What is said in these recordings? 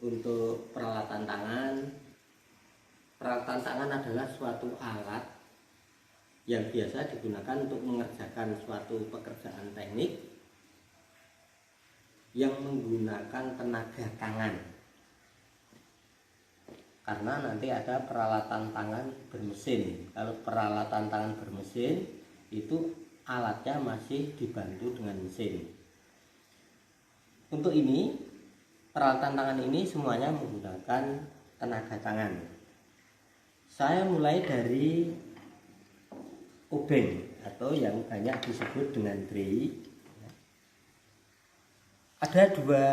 Untuk peralatan tangan adalah suatu alat yang biasa digunakan untuk mengerjakan suatu pekerjaan teknik yang menggunakan tenaga tangan. Karena nanti ada peralatan tangan bermesin. Kalau peralatan tangan bermesin itu alatnya masih dibantu dengan mesin. Untuk ini, peralatan tangan ini semuanya menggunakan tenaga tangan. Saya mulai dari obeng atau yang banyak disebut dengan tray. Ada dua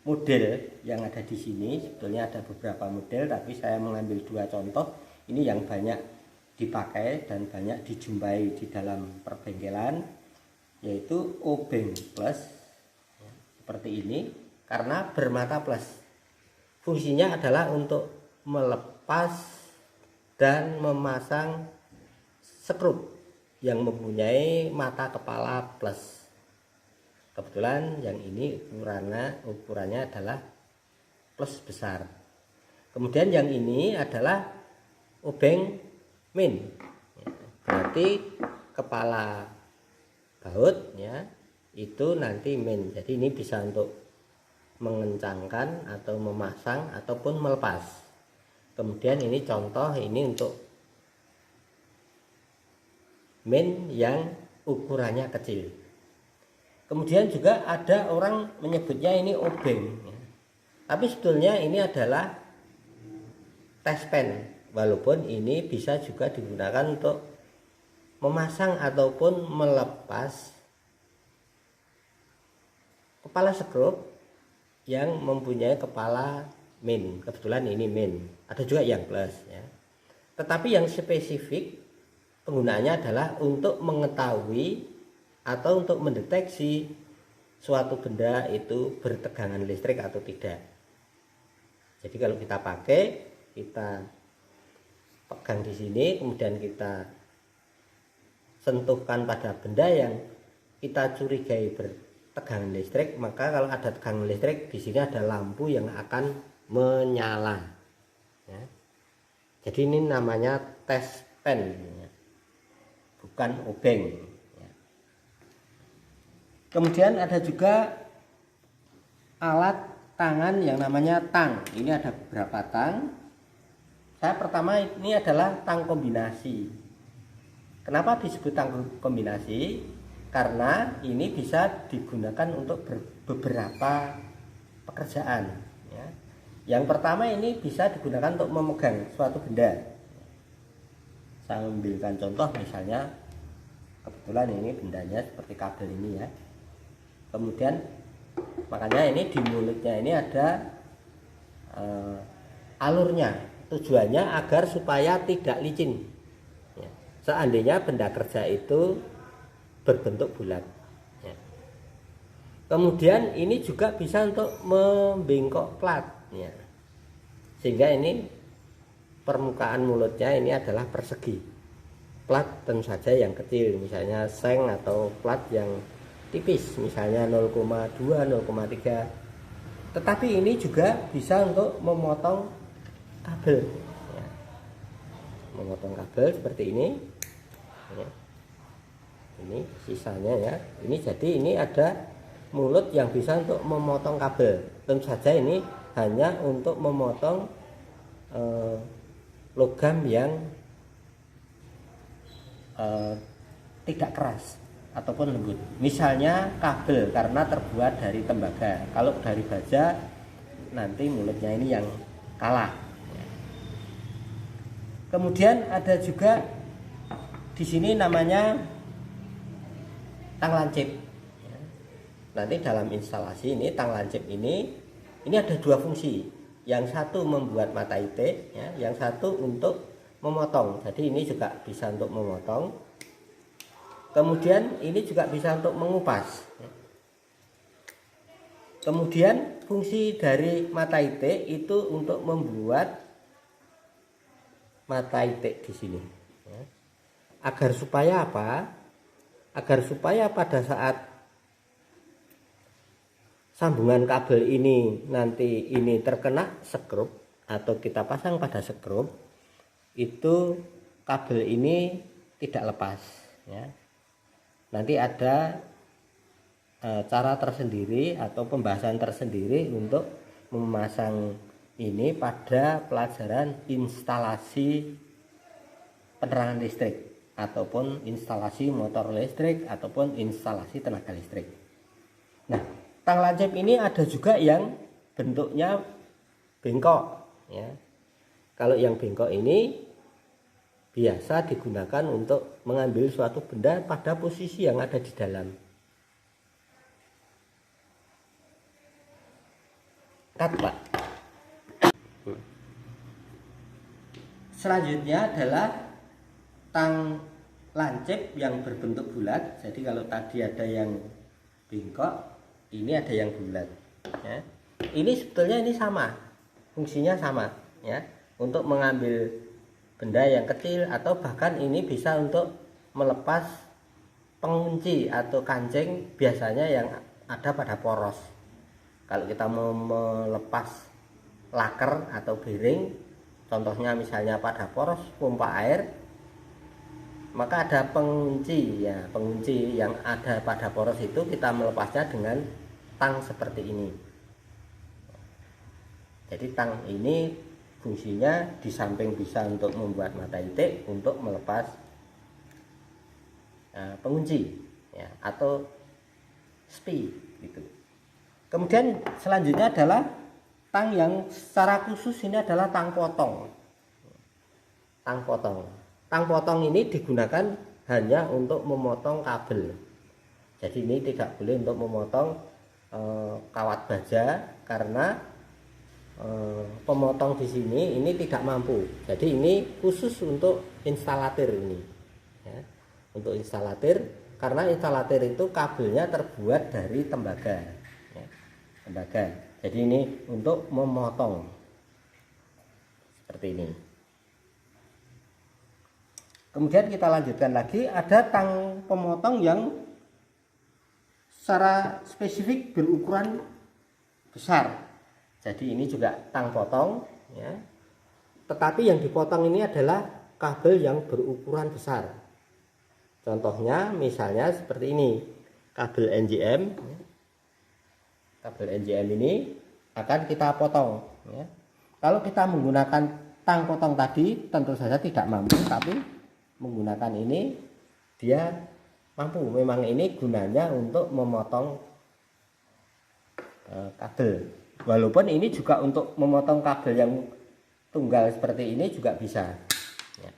model yang ada di sini. Sebetulnya ada beberapa model, tapi saya mengambil dua contoh. Ini yang banyak dipakai dan banyak dijumpai di dalam perbengkelan, yaitu obeng plus seperti ini, karena bermata plus. Fungsinya adalah untuk melepas dan memasang skrup yang mempunyai mata kepala plus. Kebetulan yang ini ukurannya adalah plus besar. Kemudian yang ini adalah obeng min. Berarti kepala baut ya itu nanti min. Jadi ini bisa untuk mengencangkan atau memasang ataupun melepas. Kemudian ini contoh, ini untuk min yang ukurannya kecil. Kemudian juga ada orang menyebutnya ini obeng, tapi sebetulnya ini adalah test pen, walaupun ini bisa juga digunakan untuk memasang ataupun melepas kepala skrup yang mempunyai kepala min. Kebetulan ini min, ada juga yang plus ya. Tetapi yang spesifik penggunaannya adalah untuk mengetahui atau untuk mendeteksi suatu benda itu bertegangan listrik atau tidak. Jadi kalau kita pakai, kita pegang di sini, kemudian kita sentuhkan pada benda yang kita curigai bertegangan listrik, maka kalau ada tegangan listrik di sini ada lampu yang akan menyala. Ya. Jadi ini namanya test pen, ya. Bukan obeng. Kemudian ada juga alat tangan yang namanya tang. Ini ada beberapa tang. Saya pertama ini adalah tang kombinasi. Kenapa disebut tang kombinasi? Karena ini bisa digunakan untuk beberapa pekerjaan. Ya. Yang pertama ini bisa digunakan untuk memegang suatu benda. Saya ambilkan contoh, misalnya kebetulan ini bendanya seperti kabel ini ya. Kemudian makanya ini di mulutnya ini ada alurnya, tujuannya agar supaya tidak licin ya. Seandainya benda kerja itu berbentuk bulat ya. Kemudian ini juga bisa untuk membengkok plat ya. Sehingga ini permukaan mulutnya ini adalah persegi. Plat tentu saja yang kecil, misalnya seng atau plat yang tipis, misalnya 0,2, 0,3. Tetapi ini juga bisa untuk memotong kabel ya. Memotong kabel seperti ini ya. Ini sisanya ya. Ini jadi ini ada mulut yang bisa untuk memotong kabel. Tentu saja ini hanya untuk memotong logam yang tidak keras ataupun lembut. Misalnya kabel karena terbuat dari tembaga. Kalau dari baja nanti mulutnya ini yang kalah. Kemudian ada juga di sini namanya tang lancip. Nanti dalam instalasi ini tang lancip ini ada dua fungsi. Yang satu membuat mata itik, ya, yang satu untuk memotong. Jadi ini juga bisa untuk memotong. Kemudian ini juga bisa untuk mengupas. Kemudian fungsi dari mata itik itu untuk membuat mata itik di sini. Agar supaya apa? Agar supaya pada saat sambungan kabel ini nanti ini terkena sekrup atau kita pasang pada sekrup, itu kabel ini tidak lepas ya. Nanti ada cara tersendiri atau pembahasan tersendiri untuk memasang ini pada pelajaran instalasi penerangan listrik ataupun instalasi motor listrik ataupun instalasi tenaga listrik. Nah, tang lancip ini ada juga yang bentuknya bengkok ya. Kalau yang bengkok ini biasa digunakan untuk mengambil suatu benda pada posisi yang ada di dalam. Cut, Pak. Selanjutnya adalah tang lancip yang berbentuk bulat. Jadi kalau tadi ada yang bengkok, ini ada yang bulat ya. Ini sebetulnya ini sama, fungsinya sama ya, untuk mengambil benda yang kecil atau bahkan ini bisa untuk melepas pengunci atau kancing biasanya yang ada pada poros. Kalau kita mau melepas laker atau bearing, contohnya misalnya pada poros pompa air, maka ada pengunci ya, pengunci yang ada pada poros itu kita melepasnya dengan tang seperti ini. Jadi tang ini fungsinya di samping bisa untuk membuat mata itik, untuk melepas pengunci ya, atau spi gitu. Kemudian selanjutnya adalah tang yang secara khusus ini adalah tang potong. Tang potong. Tang potong ini digunakan hanya untuk memotong kabel. Jadi ini tidak boleh untuk memotong kawat baja karena pemotong di sini ini tidak mampu. Jadi ini khusus untuk instalatir ini. Ya, untuk instalatir, karena instalatir itu kabelnya terbuat dari tembaga. Ya, tembaga. Jadi ini untuk memotong seperti ini. Kemudian kita lanjutkan lagi, ada tang pemotong yang secara spesifik berukuran besar. Jadi ini juga tang potong ya. Tetapi yang dipotong ini adalah kabel yang berukuran besar. Contohnya misalnya seperti ini, kabel NJM. Kabel NJM ini akan kita potong ya. Kalau kita menggunakan tang potong tadi tentu saja tidak mampu, tapi menggunakan ini dia mampu. Memang ini gunanya untuk memotong kabel. Walaupun ini juga untuk memotong kabel yang tunggal seperti ini juga bisa ya.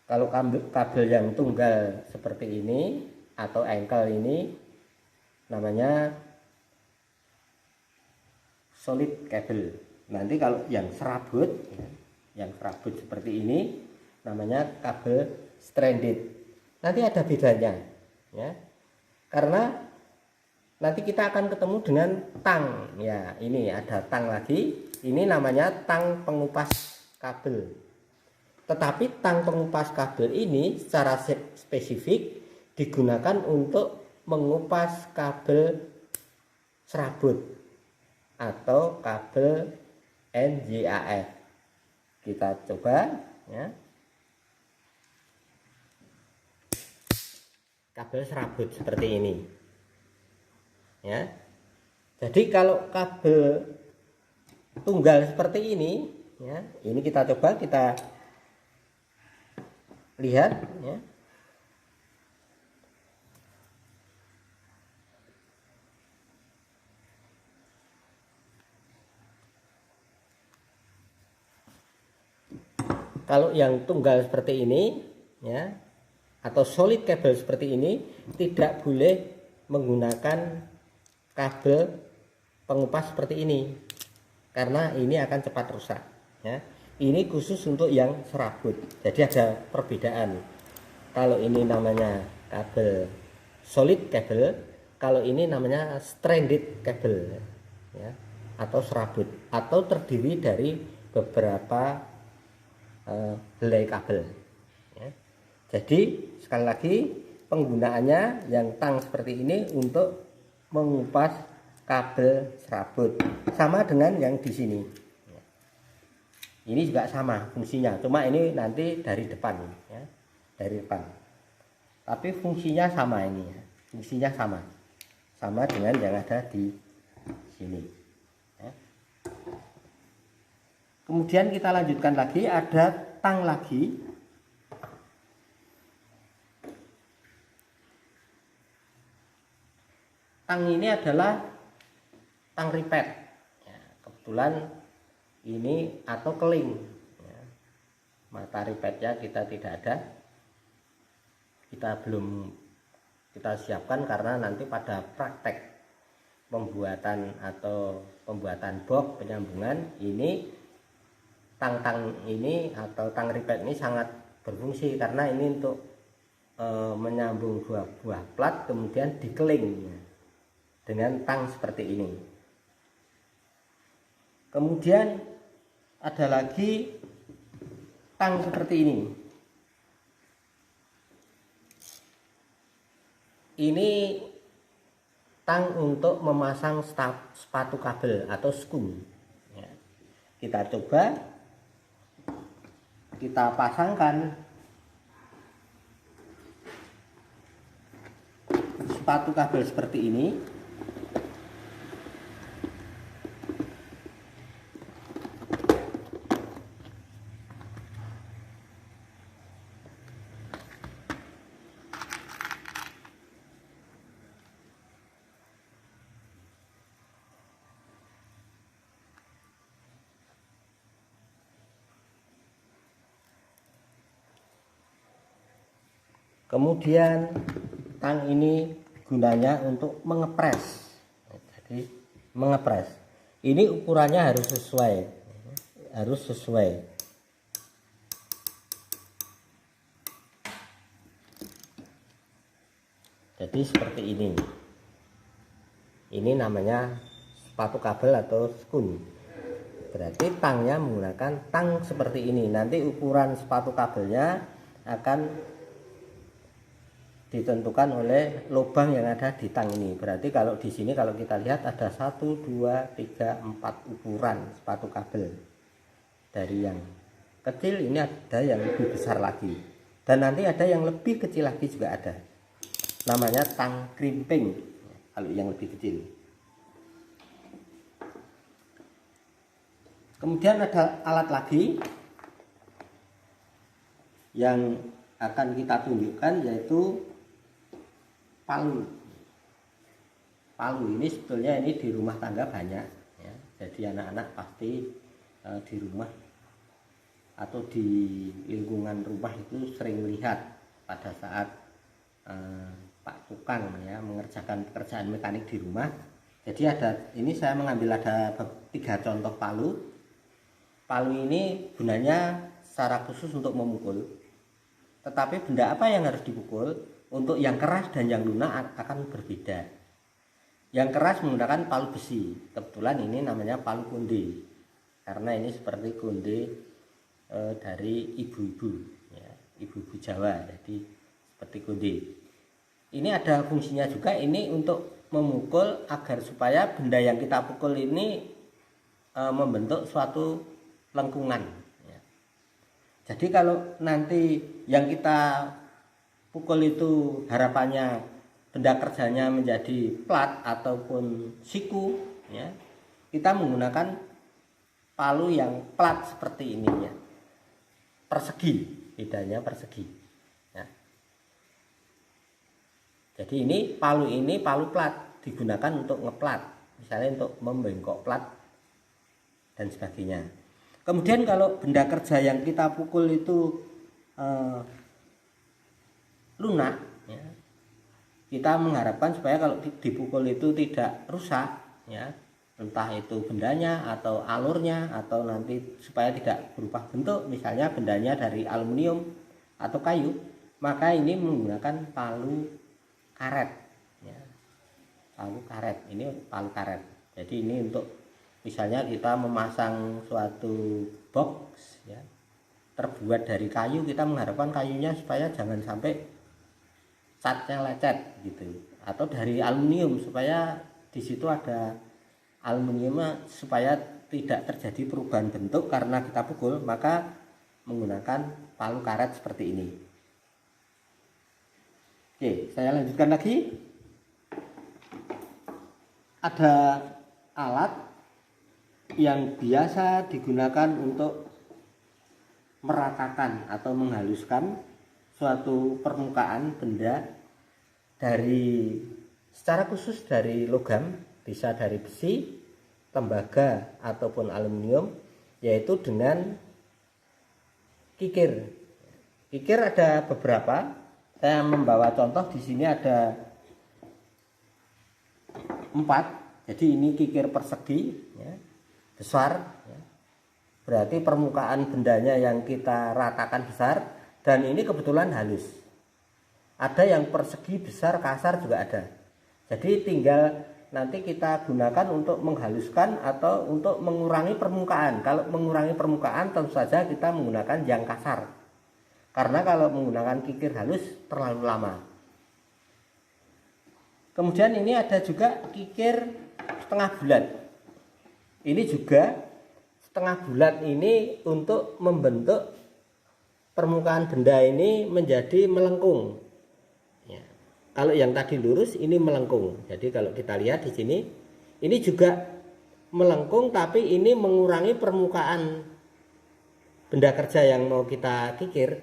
Kalau kabel yang tunggal seperti ini atau engkel ini namanya solid cable. Nanti kalau yang serabut ya, yang serabut seperti ini namanya kabel stranded. Nanti ada bedanya ya, karena nanti kita akan ketemu dengan tang ya. Ini ada tang lagi, ini namanya tang pengupas kabel. Tetapi tang pengupas kabel ini secara spesifik digunakan untuk mengupas kabel serabut atau kabel NJAF. Kita coba ya. Kabel serabut seperti ini ya. Jadi kalau kabel tunggal seperti ini ya, ini kita coba kita lihat ya. Kalau yang tunggal seperti ini ya, atau solid cable seperti ini, tidak boleh menggunakan kabel pengupas seperti ini karena ini akan cepat rusak ya. Ini khusus untuk yang serabut. Jadi ada perbedaan. Kalau ini namanya kabel solid cable, kalau ini namanya stranded cable ya, atau serabut, atau terdiri dari beberapa helai kabel ya. Jadi sekali lagi penggunaannya yang tang seperti ini untuk mengupas kabel serabut, sama dengan yang di sini. Ini juga sama fungsinya, cuma ini nanti dari depan ya, dari depan. Tapi fungsinya sama ini ya, fungsinya sama dengan yang ada di sini. Ya. Kemudian kita lanjutkan lagi, ada tang lagi. Tang ini adalah tang ripet. Ya, kebetulan ini atau keling. Ya. Mata ripetnya kita tidak ada. Kita belum kita siapkan karena nanti pada praktek pembuatan atau pembuatan box penyambungan ini tang-tang ini atau tang ripet ini sangat berfungsi karena ini untuk menyambung buah plat kemudian dikeling dengan tang seperti ini. Kemudian ada lagi tang seperti ini. Ini tang untuk memasang sepatu kabel atau skun. Ya. Kita coba, kita pasangkan sepatu kabel seperti ini. Kemudian tang ini gunanya untuk mengepres. Jadi mengepres. Ini ukurannya harus sesuai. Jadi seperti ini. Ini namanya sepatu kabel atau skun. Berarti tangnya menggunakan tang seperti ini. Nanti ukuran sepatu kabelnya akan ditentukan oleh lubang yang ada di tang ini. Berarti kalau di sini kalau kita lihat ada 1, 2, 3, 4 ukuran sepatu kabel. Dari yang kecil ini ada yang lebih besar lagi. Dan nanti ada yang lebih kecil lagi juga ada. Namanya tang krimping kalau yang lebih kecil. Kemudian ada alat lagi yang akan kita tunjukkan yaitu palu. Palu ini sebetulnya ini di rumah tangga banyak ya. Jadi anak-anak pasti di rumah atau di lingkungan rumah itu sering lihat pada saat Pak Tukang ya mengerjakan pekerjaan mekanik di rumah. Jadi ini saya mengambil ada 3 contoh palu. Palu ini gunanya secara khusus untuk memukul. Tetapi benda apa yang harus dipukul? Untuk yang keras dan yang lunak akan berbeda. Yang keras menggunakan palu besi. Kebetulan ini namanya palu konde. Karena ini seperti konde dari ibu-ibu, ya, ibu-ibu Jawa. Jadi seperti konde. Ini ada fungsinya juga. Ini untuk memukul agar supaya benda yang kita pukul ini membentuk suatu lengkungan. Ya. Jadi kalau nanti yang kita pukul itu harapannya benda kerjanya menjadi plat ataupun siku ya, kita menggunakan palu yang plat seperti ini ya, persegi, bedanya persegi ya. Jadi ini palu plat digunakan untuk ngeplat, misalnya untuk membengkok plat dan sebagainya. Kemudian kalau benda kerja yang kita pukul itu lunak ya, kita mengharapkan supaya kalau dipukul itu tidak rusak ya, entah itu bendanya atau alurnya atau nanti supaya tidak berubah bentuk, misalnya bendanya dari aluminium atau kayu, maka ini menggunakan palu karet ya. Palu karet, ini palu karet. Jadi ini untuk misalnya kita memasang suatu box ya, terbuat dari kayu, kita mengharapkan kayunya supaya jangan sampai catnya lecet gitu atau dari aluminium, supaya di situ ada aluminium supaya tidak terjadi perubahan bentuk karena kita pukul, maka menggunakan palu karet seperti ini. Oke, saya lanjutkan lagi. Ada alat yang biasa digunakan untuk meratakan atau menghaluskan suatu permukaan benda dari, secara khusus dari logam, bisa dari besi, tembaga ataupun aluminium, yaitu dengan kikir. Kikir ada beberapa. Saya membawa contoh di sini ada 4. Jadi ini kikir persegi, ya, besar, ya. Berarti permukaan bendanya yang kita ratakan besar, dan ini kebetulan halus. Ada yang persegi besar, kasar juga ada. Jadi tinggal nanti kita gunakan untuk menghaluskan atau untuk mengurangi permukaan. Kalau mengurangi permukaan tentu saja kita menggunakan yang kasar, karena kalau menggunakan kikir halus terlalu lama. Kemudian ini ada juga kikir setengah bulat. Ini juga setengah bulat ini untuk membentuk permukaan benda ini menjadi melengkung. Ya. Kalau yang tadi lurus, ini melengkung. Jadi kalau kita lihat di sini, ini juga melengkung, tapi ini mengurangi permukaan benda kerja yang mau kita kikir.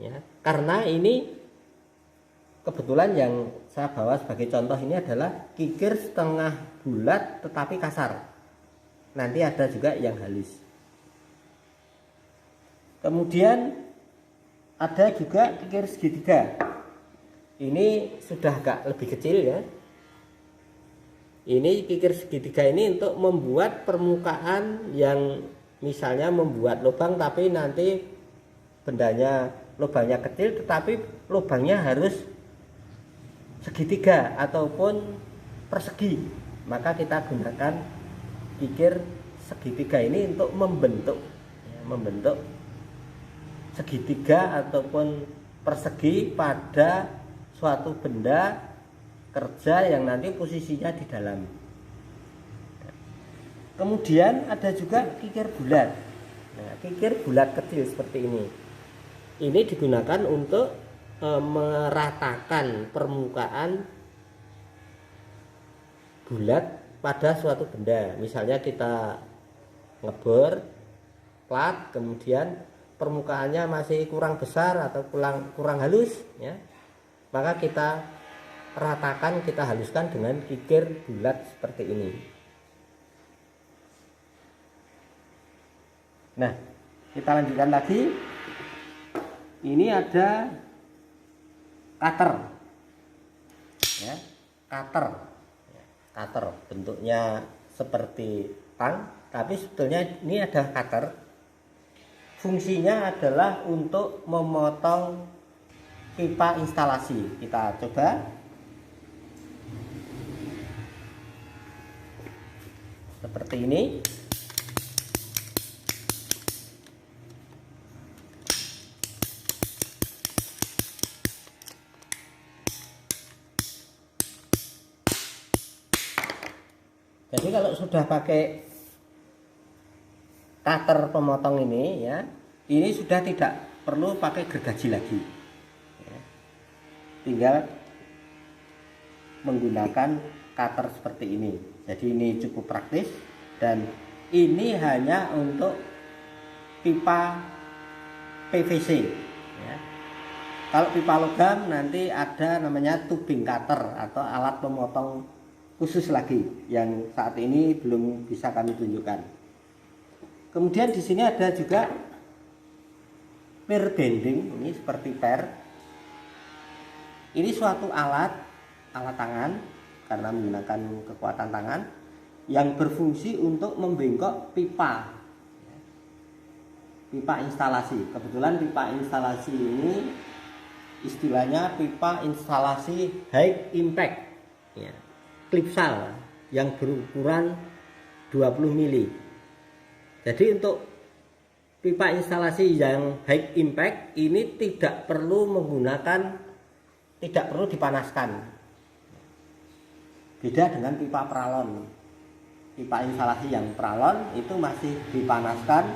Ya. Karena ini kebetulan yang saya bawa sebagai contoh ini adalah kikir setengah bulat tetapi kasar. Nanti ada juga yang halus. Kemudian ada juga kikir segitiga. Ini sudah agak lebih kecil, ya. Ini kikir segitiga ini untuk membuat permukaan yang misalnya membuat lubang, tapi nanti bendanya lubangnya kecil tetapi lubangnya harus segitiga ataupun persegi, maka kita gunakan kikir segitiga ini untuk membentuk, ya, membentuk segitiga ataupun persegi pada suatu benda kerja yang nanti posisinya di dalam. Kemudian ada juga kikir bulat. Nah, kikir bulat kecil seperti ini. Ini digunakan untuk meratakan permukaan bulat pada suatu benda. Misalnya kita ngebor plat, kemudian permukaannya masih kurang besar atau kurang halus, ya, maka kita ratakan, kita haluskan dengan kikir bulat seperti ini. Nah, kita lanjutkan lagi. Ini ada cutter, ya, cutter bentuknya seperti tang, tapi sebetulnya ini ada cutter. Fungsinya adalah untuk memotong pipa instalasi. Kita coba. Seperti ini. Jadi kalau sudah pakai cutter pemotong ini, ya, ini sudah tidak perlu pakai gergaji lagi, ya. Tinggal menggunakan cutter seperti ini. Jadi ini cukup praktis, dan ini hanya untuk pipa PVC, ya. Kalau pipa logam nanti ada namanya tubing cutter atau alat pemotong khusus lagi yang saat ini belum bisa kami tunjukkan. Kemudian di sini ada juga per bending, ini seperti per. Ini suatu alat tangan karena menggunakan kekuatan tangan yang berfungsi untuk membengkok pipa instalasi. Kebetulan pipa instalasi ini istilahnya pipa instalasi high impact, ya, klipsal yang berukuran 20 mili. Jadi untuk pipa instalasi yang high impact ini tidak perlu dipanaskan, Beda dengan pipa pralon. Pipa instalasi yang pralon itu masih dipanaskan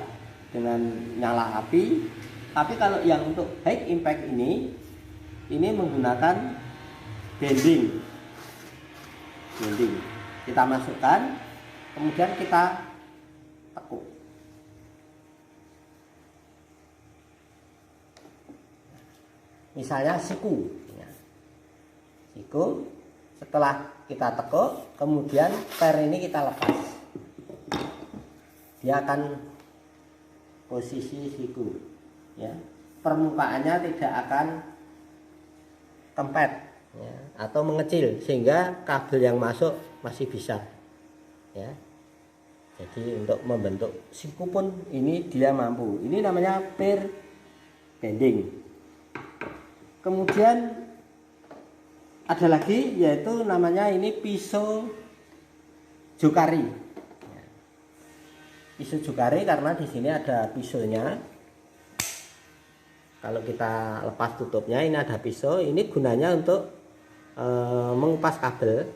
dengan nyala api. Tapi kalau yang untuk high impact ini menggunakan bending. Kita masukkan, kemudian kita tekuk. Misalnya siku, setelah kita tekuk, kemudian per ini kita lepas, dia akan posisi siku, ya. Permukaannya tidak akan kempet, ya, atau mengecil, sehingga kabel yang masuk masih bisa, ya. Jadi untuk membentuk siku pun ini dia mampu. Ini namanya pair bending. Kemudian ada lagi, yaitu namanya ini pisau jokari. Pisau jokari karena di sini ada pisaunya. Kalau kita lepas tutupnya, ini ada pisau. Ini gunanya untuk mengupas kabel.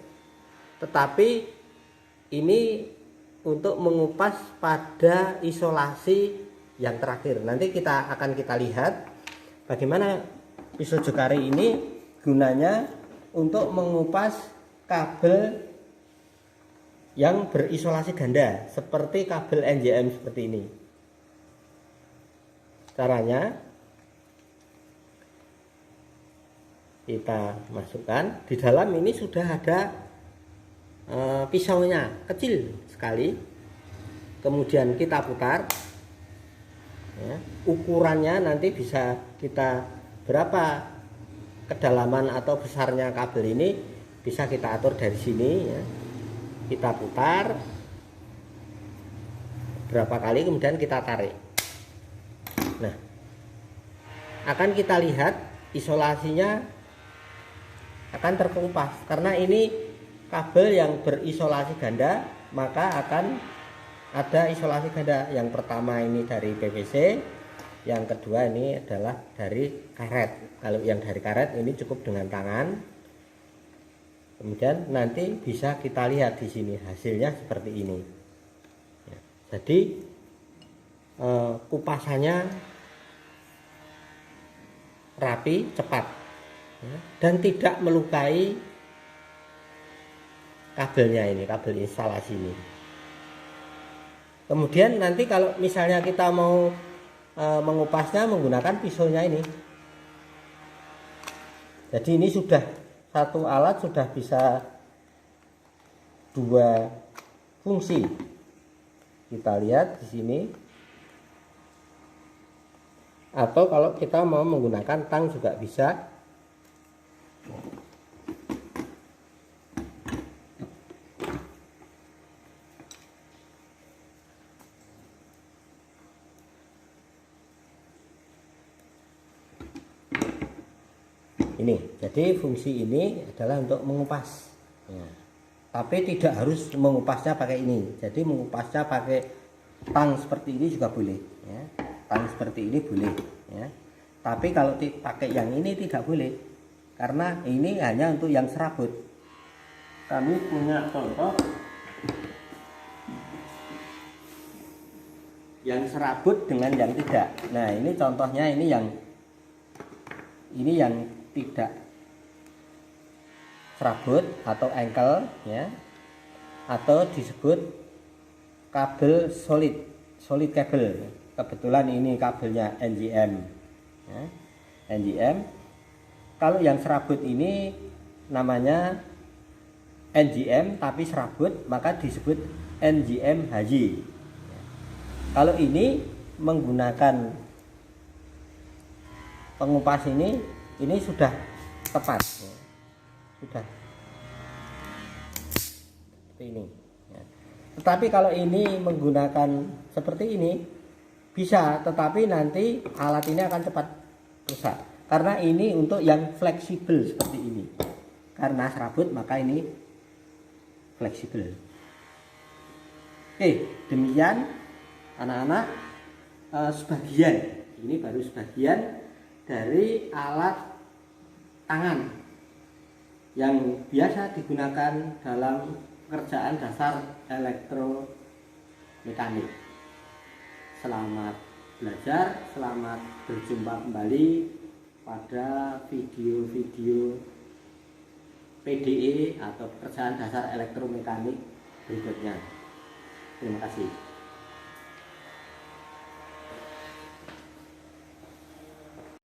Tetapi ini untuk mengupas pada isolasi yang terakhir. Nanti akan kita lihat bagaimana pisau jokari ini gunanya untuk mengupas kabel yang berisolasi ganda seperti kabel NJM seperti ini. Caranya kita masukkan di dalam, ini sudah ada pisaunya, kecil sekali. Kemudian kita putar, ya. Ukurannya nanti bisa kita berapa kedalaman atau besarnya kabel ini bisa kita atur dari sini, ya. Kita putar berapa kali, kemudian kita tarik. Nah, akan kita lihat isolasinya akan terkupas karena ini kabel yang berisolasi ganda, maka akan ada isolasi ganda. Yang pertama ini dari PVC, yang kedua ini adalah dari karet. Kalau yang dari karet ini cukup dengan tangan. Kemudian nanti bisa kita lihat di sini hasilnya seperti ini. Ya, jadi kupasannya rapi, cepat, ya, dan tidak melukai kabelnya ini, kabel instalasi ini. Kemudian nanti kalau misalnya kita mau mengupasnya menggunakan pisaunya ini. Jadi ini sudah satu alat sudah bisa dua fungsi. Kita lihat di sini. Atau kalau kita mau menggunakan tang juga bisa. Ini, jadi fungsi ini adalah untuk mengupas, ya. Tapi tidak harus mengupasnya pakai ini. Jadi mengupasnya pakai tang seperti ini juga boleh, ya. Tang seperti ini boleh, ya. Tapi kalau pakai yang ini tidak boleh, karena ini hanya untuk yang serabut. Kami punya contoh yang serabut dengan yang tidak. Nah, ini contohnya, ini yang tidak serabut atau engkel, ya, atau disebut kabel solid kabel. Kebetulan ini kabelnya NJM, ya, NJM. Kalau yang serabut ini namanya NJM tapi serabut, maka disebut NJM HY. Kalau ini menggunakan pengupas ini sudah tepat, ya. Sudah seperti ini, ya. Tetapi kalau ini menggunakan seperti ini bisa, tetapi nanti alat ini akan cepat rusak karena ini untuk yang fleksibel seperti ini. Karena serabut maka ini fleksibel. Oke, demikian anak-anak, sebagian, ini baru sebagian dari alat tangan yang biasa digunakan dalam pekerjaan dasar elektromekanik. Selamat belajar, selamat berjumpa kembali pada video-video PDE atau pekerjaan dasar elektromekanik berikutnya. Terima kasih.